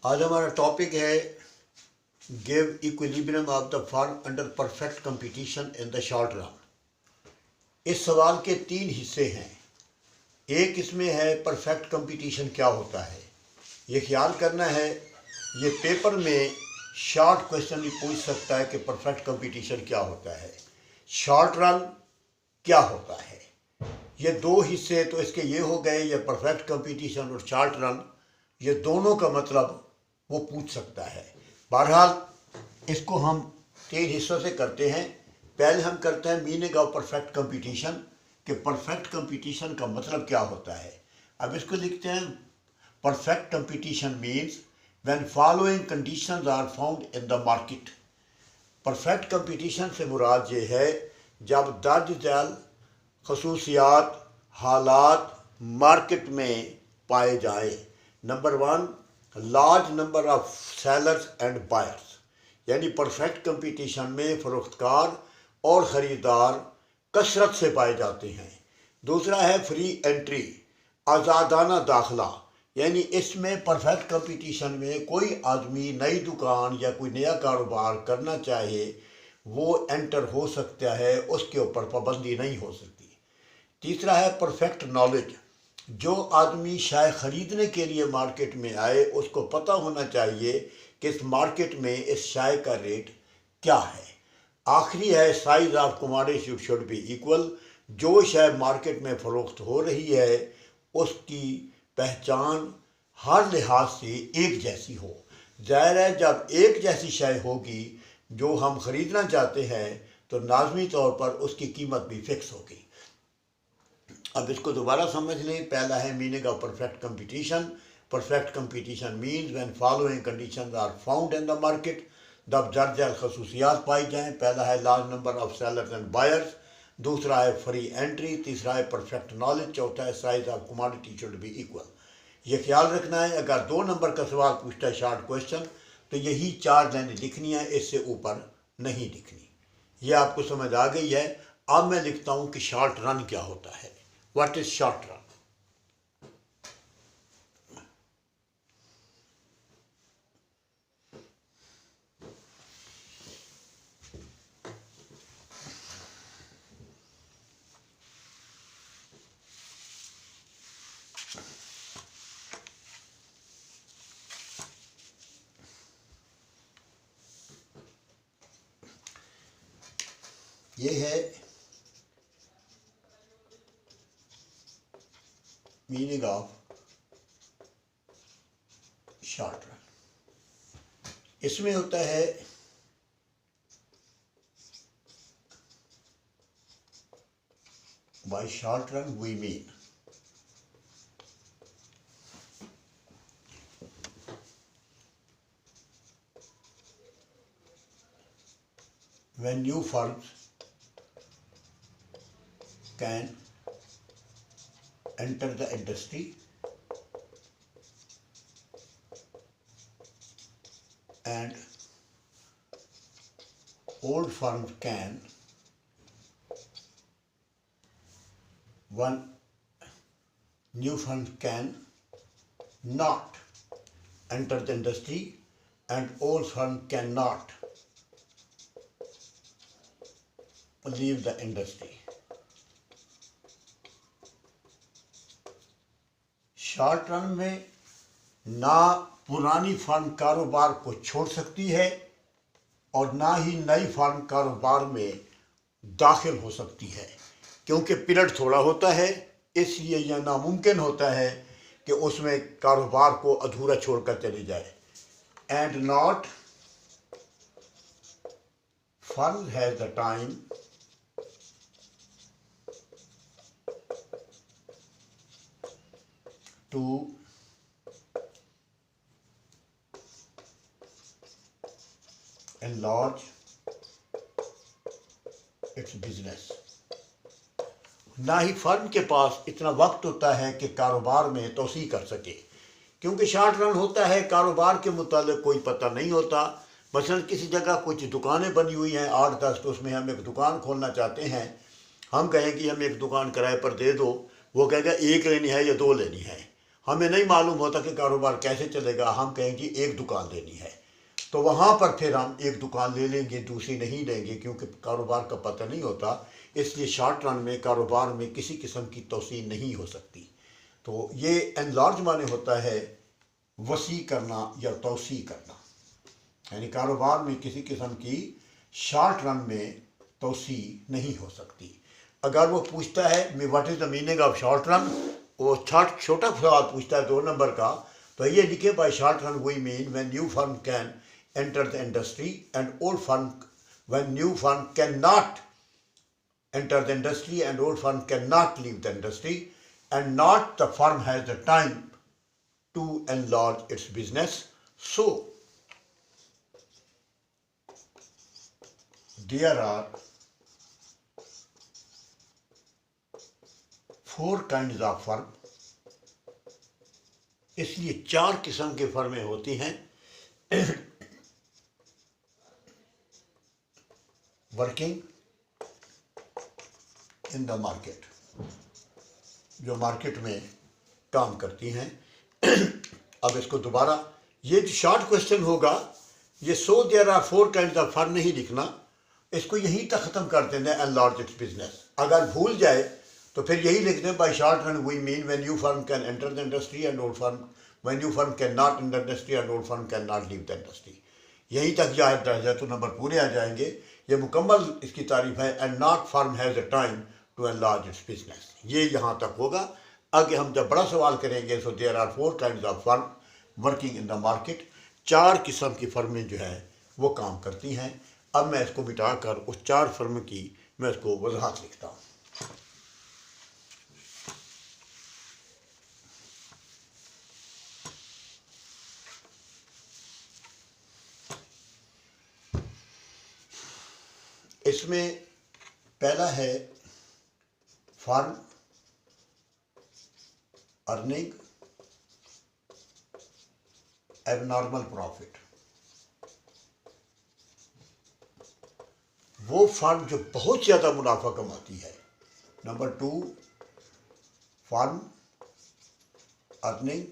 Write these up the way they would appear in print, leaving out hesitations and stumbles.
आज हमारा टॉपिक है give equilibrium of the firm under perfect competition in the short run. इस सवाल के 3 हिस्से हैं। एक इसमें है परफेक्ट कंपटीशन क्या होता है, ये ख्याल करना है। ये पेपर में शॉर्ट क्वेश्चन भी पूछ सकता है कि परफेक्ट कंपटीशन क्या होता है, शॉर्ट रन क्या होता है। ये 2 हिस्से तो इसके ये हो गए, ये परफेक्ट कंपटीशन और शॉर्ट रन, ये दोनों का मतलब वो पूछ सकता है। बहरहाल इसको हम 3 हिस्सों से करते हैं। पहले हम करते हैं मीनिंग ऑफ परफेक्ट कंपटीशन, कि परफेक्ट कंपटीशन का मतलब क्या होता है। अब इसको लिखते हैं, perfect competition means when following conditions are found in the market. Perfect competition से मुराद ये है जब दर्ज झैल खसूसियात हालात मार्केट में पाए जाए। Number 1, large number of sellers and buyers, यानी परफेक्ट कंपटीशन में फरोख्तकार और ख़रीदार कसरत से पाए जाते हैं। दूसरा है फ्री एंट्री, आज़ादाना दाखला, यानी इसमें परफेक्ट कंपटीशन में कोई आदमी नई दुकान या कोई नया कारोबार करना चाहे वो एंटर हो सकता है, उसके ऊपर पाबंदी नहीं हो सकती। तीसरा है परफेक्ट नॉलेज, जो आदमी शाय ख़रीदने के लिए मार्केट में आए उसको पता होना चाहिए कि इस मार्केट में इस शाय का रेट क्या है। आखिरी है size of commodity should be equal, जो शाय मार्केट में फ़रोख्त हो रही है उसकी पहचान हर लिहाज से एक जैसी हो। ज़ाहिर है जब एक जैसी शाय होगी जो हम ख़रीदना चाहते हैं तो लाजमी तौर पर उसकी कीमत भी फ़िक्स होगी। अब इसको दोबारा समझ लें। पहला है meaning of perfect competition. Perfect competition means when following conditions are found in the market, जब दर्ज खसूसियात पाई जाएँ। पहला है large number of sellers and buyers, दूसरा है फ्री एंट्री, तीसरा है परफेक्ट नॉलेज, चौथा है size of commodity should be equal. ये ख्याल रखना है, अगर 2 नंबर का सवाल पूछता है शॉर्ट क्वेश्चन तो यही 4 लाइनें लिखनी है, इससे ऊपर नहीं लिखनी। ये आपको समझ आ गई है। अब मैं लिखता हूँ कि शॉर्ट रन क्या होता है। What is short run? ये है मीनिंग ऑफ शॉर्ट रन। इसमें होता है by short run we mean when new firms can enter the industry and old firms can, one new firms can not enter the industry and old firms cannot leave the industry. Short run में ना पुरानी firm कारोबार को छोड़ सकती है और ना ही नई फर्म कारोबार में दाखिल हो सकती है, क्योंकि पीरियड थोड़ा होता है। इसलिए यह नामुमकिन होता है कि उसमें कारोबार को अधूरा छोड़कर चली जाए। And not firm has the time to enlarge its business। ना ही फर्म के पास इतना वक्त होता है कि कारोबार में तोसी कर सके, क्योंकि शॉर्ट रन होता है, कारोबार के मुतालिक कोई पता नहीं होता। मसलन किसी जगह कुछ दुकानें बनी हुई हैं 8-10, तो उसमें हम एक दुकान खोलना चाहते हैं। हम कहें कि हम एक दुकान किराए पर दे दो, वो कहेगा 1 लेनी है या 2 लेनी है। हमें नहीं मालूम होता कि कारोबार कैसे चलेगा, हम कहेंगे एक दुकान लेनी है, तो वहाँ पर फिर हम एक दुकान ले लेंगे, दूसरी नहीं लेंगे, क्योंकि कारोबार का पता नहीं होता। इसलिए शॉर्ट रन में कारोबार में किसी किस्म की तोसी नहीं हो सकती। तो ये एनलार्ज माने होता है वसी करना या तोसी करना, यानी कारोबार में किसी किस्म की शॉर्ट रन में तोसी नहीं हो सकती। अगर वो पूछता है what is the meaning of short run, वो छोटा सवाल पूछता है 2 नंबर का, तो ये लिखे by short run we mean when new firm can enter the industry and old firm, when new firm can not enter the industry and old firm cannot leave the industry, and not the firm has the time to enlarge its business. So there are 4 kinds of firm, इसलिए 4 किस्म के फर्में होती हैं। Working in the market, जो market में काम करती हैं। अब इसको दोबारा, ये जो शॉर्ट क्वेश्चन होगा ये so there are 4 kinds of firm नहीं लिखना, इसको यहीं तक ख़त्म कर देना है एनलार्ज इट्स बिजनेस। अगर भूल जाए तो फिर यही लिख दें by short run we mean when new firm can enter the industry and old firm, when new firm can not enter the industry and old firm can not leave the industry. यहीं तक जाए तो number पूरे आ जाएंगे। ये मुकम्मल इसकी तारीफ है। And not firm has a time to enlarge its business, ये यहाँ तक होगा। आगे हम जब बड़ा सवाल करेंगे, so there are 4 kinds of firm working in the market, 4 किस्म की फर्में जो है वो काम करती हैं। अब मैं इसको मिटाकर उस 4 फर्म की मैं इसको वजाहत लिखता हूँ। इसमें पहला है फर्म अर्निंग एबनॉर्मल प्रॉफिट, वो फर्म जो बहुत ज़्यादा मुनाफा कमाती है। नंबर 2 फर्म अर्निंग,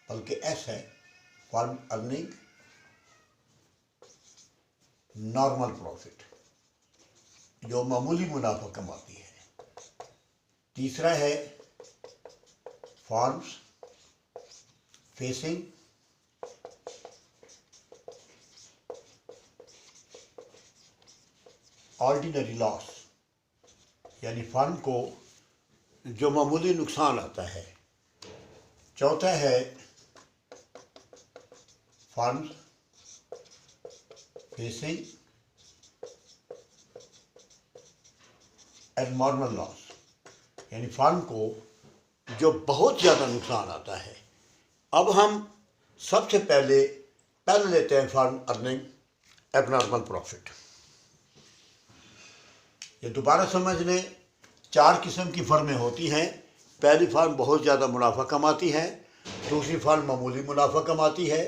बल्कि एस है, फर्म अर्निंग नॉर्मल प्रॉफिट, जो मामूली मुनाफा कमाती है। तीसरा है फर्म्स फेसिंग ऑर्डिनरी लॉस, यानी फर्म को जो मामूली नुकसान आता है। चौथा है फर्म्स फेसिंग एबनॉर्मल लॉस, यानी फर्म को जो बहुत ज़्यादा नुकसान आता है। अब हम सबसे पहले लेते हैं फर्म अर्निंग एबनॉर्मल प्रॉफिट। ये दोबारा समझ लें, 4 किस्म की फर्में होती हैं। पहली फर्म बहुत ज़्यादा मुनाफा कमाती है, दूसरी फर्म मामूली मुनाफा कमाती है,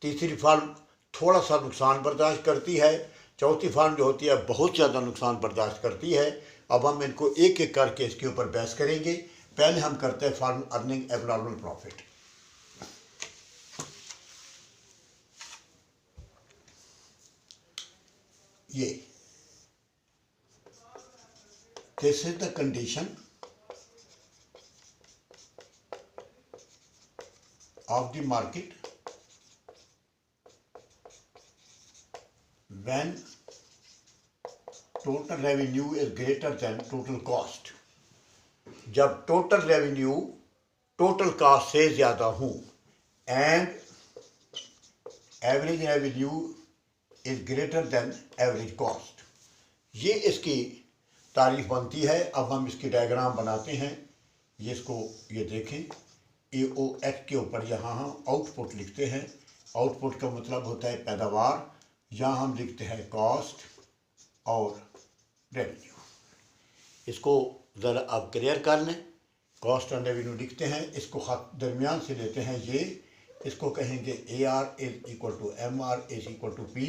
तीसरी फर्म थोड़ा सा नुकसान बर्दाश्त करती है, चौथी फर्म जो होती है बहुत ज़्यादा नुकसान बर्दाश्त करती है। अब हम इनको एक एक करके इसके ऊपर बहस करेंगे। पहले हम करते हैं फर्म अर्निंग एबनॉर्मल प्रॉफिट। ये this is the condition of the market when total revenue is greater than total cost, जब टोटल रेवेन्यू टोटल कास्ट से ज़्यादा हो, and average revenue is greater than average cost. ये इसकी तारीफ बनती है। अब हम इसकी डायग्राम बनाते हैं। ये इसको ये देखें, AOX के ऊपर यहाँ हम आउटपुट लिखते हैं। आउटपुट का मतलब होता है पैदावार। यहाँ हम लिखते हैं कॉस्ट और रेवेन्यू। इसको ज़रा आप क्लियर कर लें। कॉस्ट और रेवेन्यू लिखते हैं, इसको दरमियान से लेते हैं। ये इसको कहेंगे AR is equal to MR is equal to P,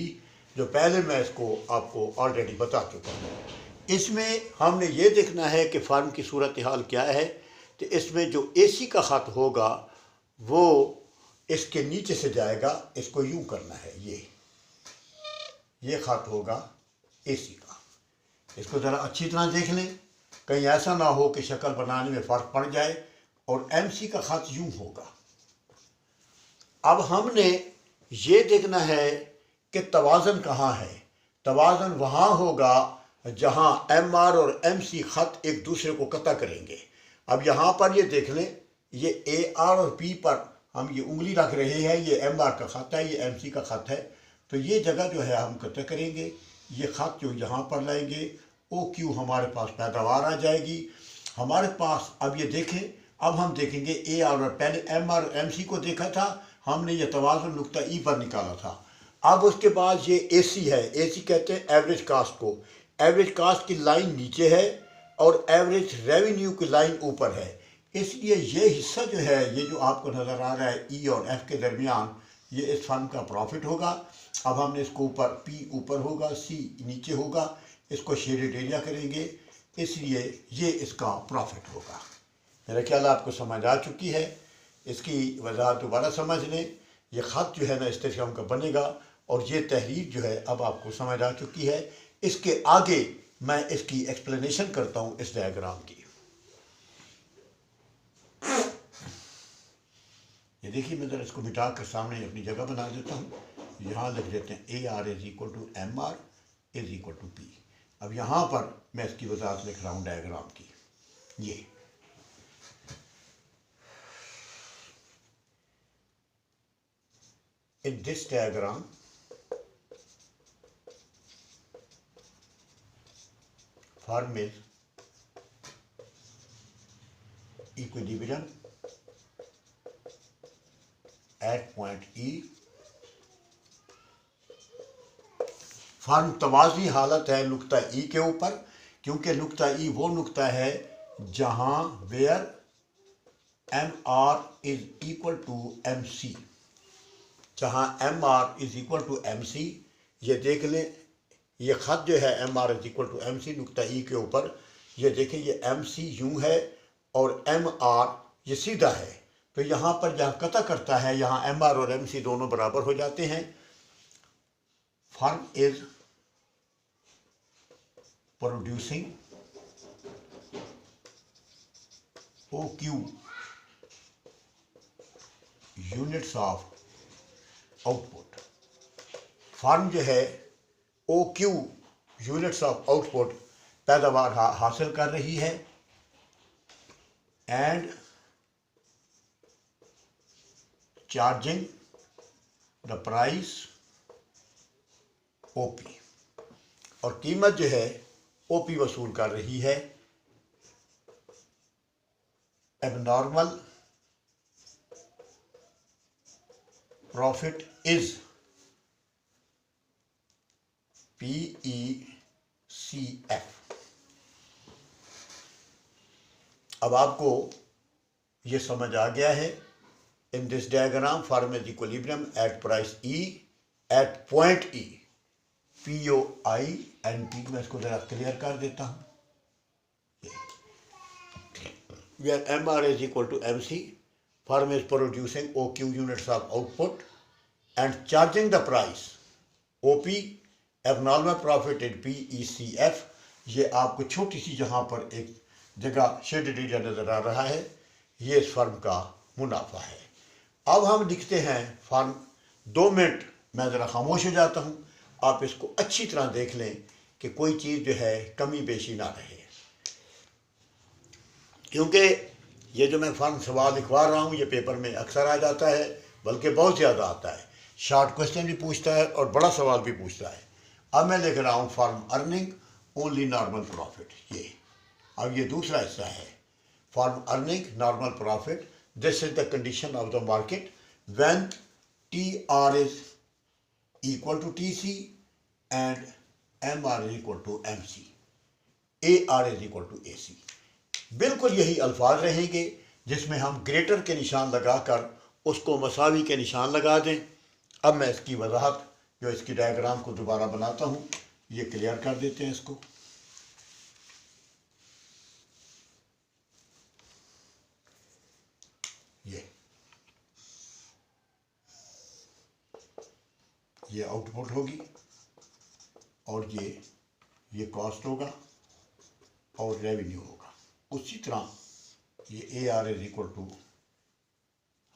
जो पहले मैं इसको आपको ऑलरेडी बता चुका हूँ। इसमें हमने ये देखना है कि फ़र्म की सूरत हाल क्या है। तो इसमें जो AC का ख़त होगा वो इसके नीचे से जाएगा, इसको यूं करना है, ये खत होगा AC का। इसको ज़रा अच्छी तरह देख लें, कहीं ऐसा ना हो कि शक्ल बनाने में फ़र्क पड़ जाए, और MC का खत यूं होगा। अब हमने ये देखना है कि तवाज़न कहाँ है। तवाज़न वहाँ होगा जहाँ MR और MC खत एक दूसरे को कता करेंगे। अब यहाँ पर ये देख लें, ये AR और P पर हम ये उंगली रख रहे हैं, ये MR का खत है, ये MC का खत है, तो ये जगह जो है हम कता करेंगे, ये खत जो यहाँ पर लाएंगे, OQ हमारे पास पैदावार आ जाएगी हमारे पास। अब ये देखें, अब हम देखेंगे AR और पहले MR और MC को देखा था हमने, ये तवाज़ुन नुक्ता E पर निकाला था। अब उसके बाद ये AC है, AC कहते हैं एवरेज कास्ट को। एवरेज कास्ट की लाइन नीचे है और एवरेज रेवेन्यू की लाइन ऊपर है, इसलिए ये हिस्सा जो है, ये जो आपको नज़र आ रहा है E और F के दरमियान, ये इस फर्म का प्रॉफिट होगा। अब हमने इसको ऊपर, P ऊपर होगा, C नीचे होगा, इसको शेडेड एरिया करेंगे, इसलिए ये इसका प्रॉफिट होगा। मेरा ख्याल आपको समझ आ चुकी है, इसकी वजाहत दोबारा समझ लें। ये ख़त जो है ना इस तरह का बनेगा, और ये तहरीर जो है अब आपको समझ आ चुकी है। इसके आगे मैं इसकी एक्सप्लेनेशन करता हूँ इस डायग्राम की। ये देखिए, मैं ज़रा इसको मिटा कर सामने अपनी जगह बना देता हूँ। यहाँ लिख देते हैं AR = MR = P। अब यहाँ पर मैं इसकी वजाहत लिख रहा हूँ डायग्राम की। ये in this diagram, firm is equilibrium at point E। Firm तवाज़ी हालत है नुक्ता E के ऊपर, क्योंकि नुक्ता E वो नुक्ता है जहाँ वेयर MR = MC, जहाँ MR = MC। ये देख लें, ये ख़त जो है MR = MC नुक्ता E के ऊपर, ये देखें, ये MC यूं है और MR ये सीधा है, तो यहाँ पर जहाँ कता करता है, यहाँ MR और MC दोनों बराबर हो जाते हैं। Firm is producing OQ units of output. Firm जो है OQ यूनिट्स ऑफ आउटपुट पैदावार हासिल कर रही है, and charging the price OP, और कीमत जो है OP वसूल कर रही है। Abnormal profit is PECF। अब आपको ये समझ आ गया है। In this diagram firm is equilibrium at price E at point E, POI and P। मैं इसको जरा क्लियर कर देता हूँ। Where MR = MC, firm is producing OQ units of output and charging the price OP, abnormal profit in PECF। ये आपको छोटी सी जहाँ पर एक जगह शेडेड एरिया नज़र आ रहा है, ये इस फर्म का मुनाफा है। अब हम लिखते हैं फर्म। 2 मिनट मैं ज़रा खामोश हो जाता हूँ, आप इसको अच्छी तरह देख लें कि कोई चीज़ जो है कमी बेशी ना रहे, क्योंकि ये जो मैं फर्म सवाल लिखवा रहा हूँ ये पेपर में अक्सर आ जाता है, बल्कि बहुत ज़्यादा आता है। शॉर्ट क्वेश्चन भी पूछता है और बड़ा सवाल भी पूछता है। अब मैं लिख रहा हूँ firm earning only normal profit. ये अब ये दूसरा हिस्सा है, firm earning normal profit. This is the condition of the market when TR is equal to TC and MR is equal to MC, AR is equal to AC। बिल्कुल यही अल्फाज रहेंगे जिसमें हम ग्रेटर के निशान लगाकर उसको मसावी के निशान लगा दें। अब मैं इसकी वजाहत, जो इसकी डायग्राम को दोबारा बनाता हूँ, ये क्लियर कर देते हैं इसको। ये ये आउटपुट होगी और ये कॉस्ट होगा और रेवेन्यू होगा। उसी तरह ये A R is equal to,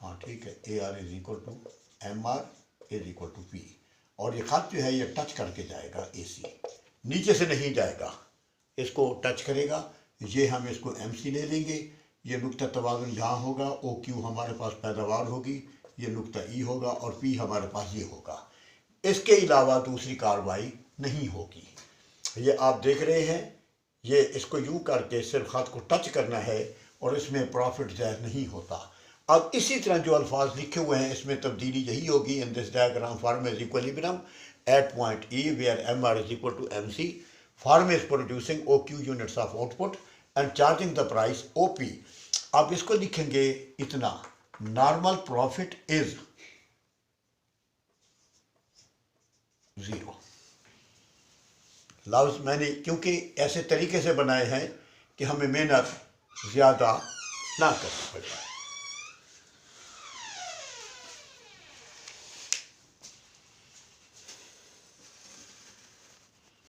हाँ ठीक है, A R is equal to M R is equal to P, और ये खत जो है ये टच करके जाएगा ए सी, नीचे से नहीं जाएगा, इसको टच करेगा। ये हम इसको एम सी ले लेंगे, ये नुक्ता तवाज़ुन जहाँ होगा ओ क्यू हमारे पास पैदावार होगी, ये नुक्ता ई होगा और पी हमारे पास ये होगा। इसके अलावा दूसरी कार्रवाई नहीं होगी। ये आप देख रहे हैं, ये इसको यूँ करके सिर्फ खत को टच करना है और इसमें प्रॉफिट ज़ाहिर नहीं होता। अब इसी तरह जो अल्फाज लिखे हुए हैं इसमें तब्दीली यही होगी। In this diagram firm is equilibrium at point E where M R is equal to M C, firm is producing O Q units of output and charging the price O P. आप इसको लिखेंगे इतना, normal profit is 0। लफ्ज़ मैंने क्योंकि ऐसे तरीके से बनाए हैं कि हमें मेहनत ज़्यादा ना करनी पड़े।